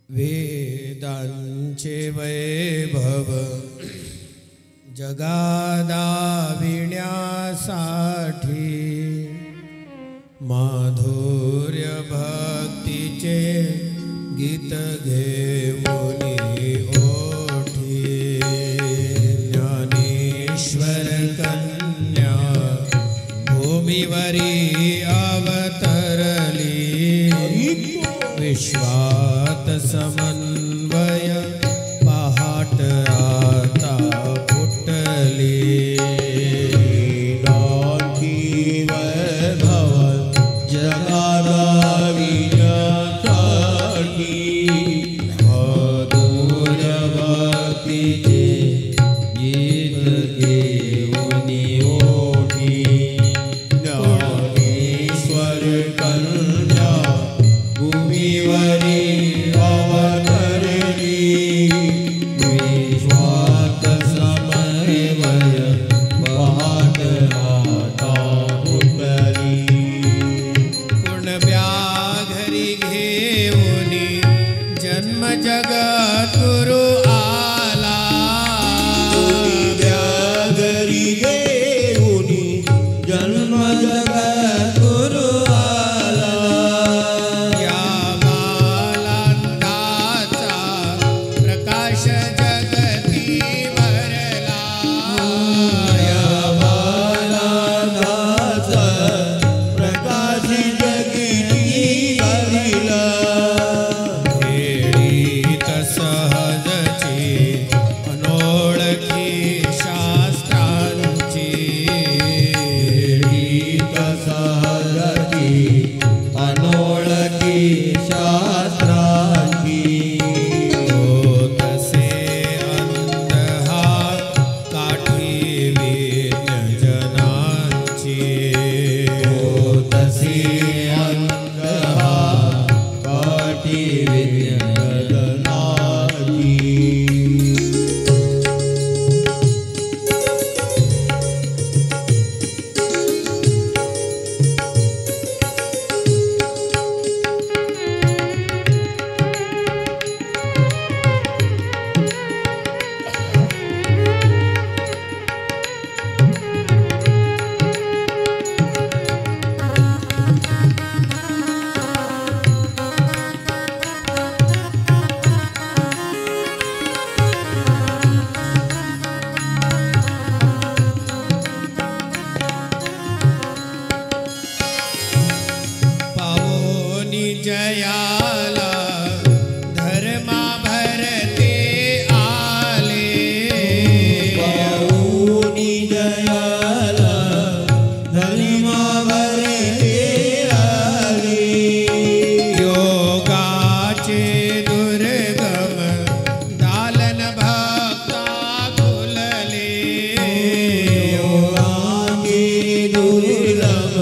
वेदांचे वैभव जगादाविण्यासाठी माधुर्य भक्तीचे गीत घेऊनी ओठी ज्ञानेश्वर कन्या भूमीवरी अवतरली विश्वात समन्वय पहाट आता फुटली वेदांती वैभव जगादाविण्यासाठी माधुर्य भक्तीचे गीत घेऊनी ओठी ज्ञानेश्वर कन्या भूमीवरी अवतरली विश्वात समन्वय पहाट आता फुटली कुणब्या घरी घेऊनी जन्म जगत गुरु आला घरी घेऊनी जन्म जगत गुरु आला या बालांताचा प्रकाश जगती भरला या बालांताचा प्रकाश जगती भरला खेळीत सहजची अनोळखी शास्त्रांची गीत सहजती अनोळखी शास्त्रांची तसे अंध हा काठी विज्ञजनांची तसे अंध काठी विज्ञजनाची पावोनी जयाला धर्मा भरते आले पाऊनी जयाला धर्मा भरते आले योगाचे दुर्गम दालन भक्ता खुलले योगांगे दुर्लभ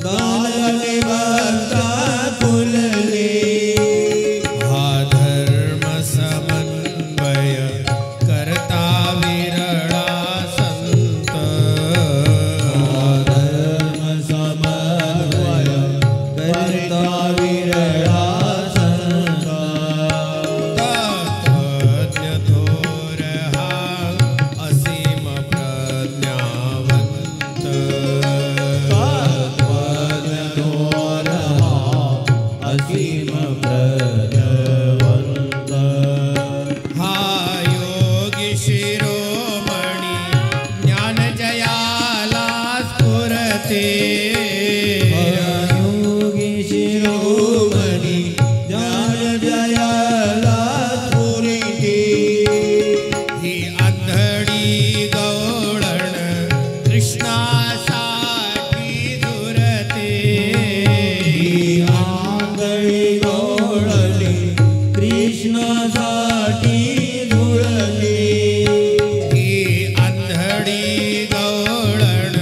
दालन भक्ता फुलले हा धर्म समन्वय करता विरळा संत धर्म समन्वय करता विरळा संत तत्त्वज्ञ थोर हा असीम प्रज्ञावंत तत्त्वज्ञ असीम प्रज्ञवंत हा योगी शिरोमणी ज्ञान जयाला स्फुरते योगी शिरोमणी ज्ञान जयाला स्फुरिते ही आंधळी गवळण कृष्णासाठी झुरते आंधळी गवळणी कृष्णासाठी झुळली ही आंधळी गवळण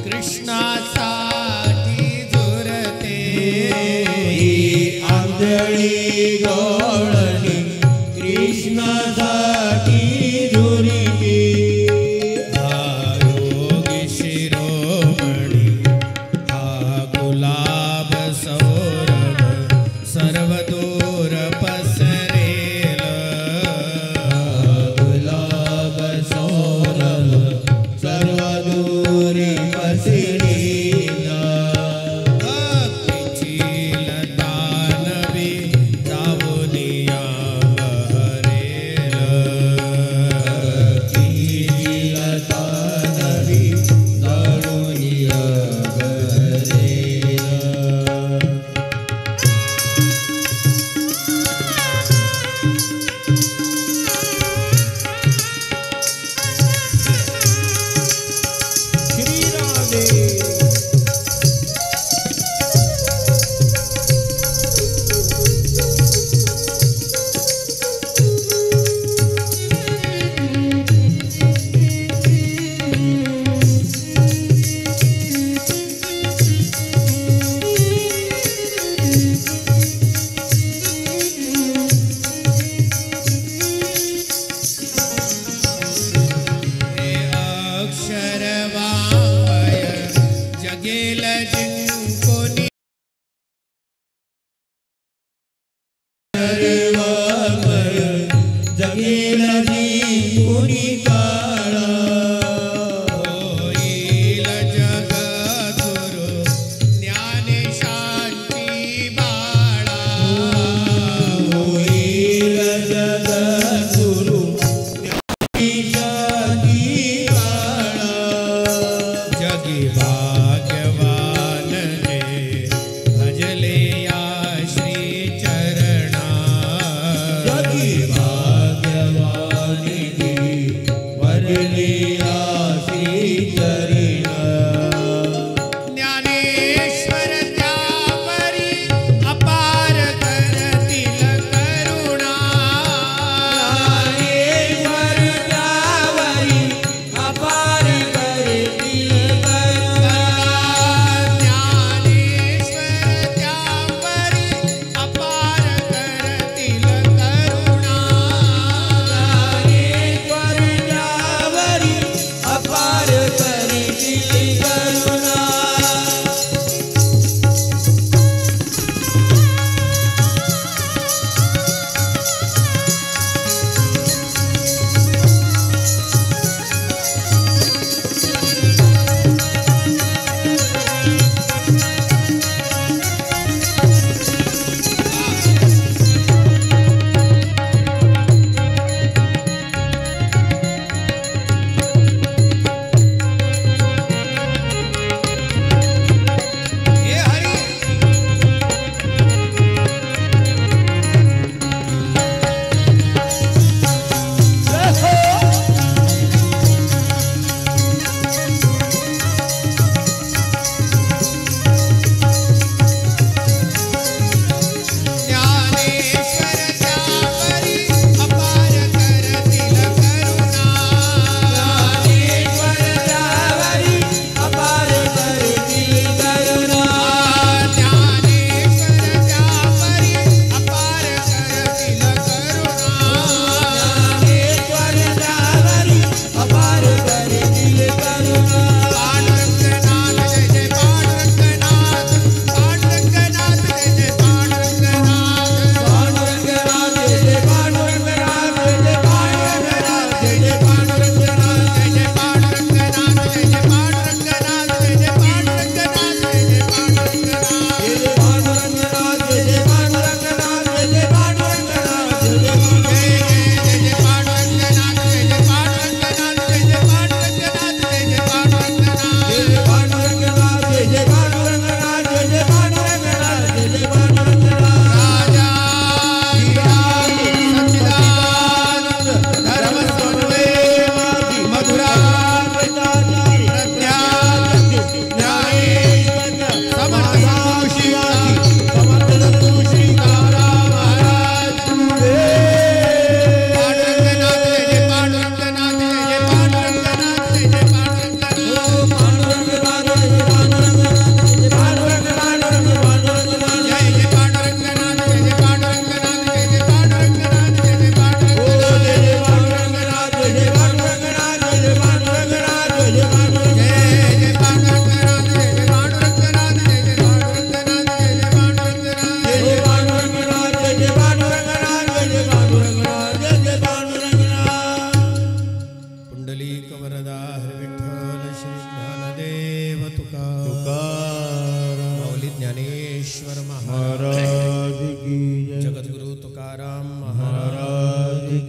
कृष्णासाठी झुरते ही आंधळी गवळणी कृष्णासाठी झुरिते हा योगी शिरोमणी हा गुलाब सौरभ सर्वदूर पसरला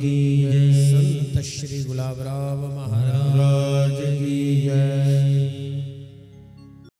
की जय। संत श्री गुलाबराव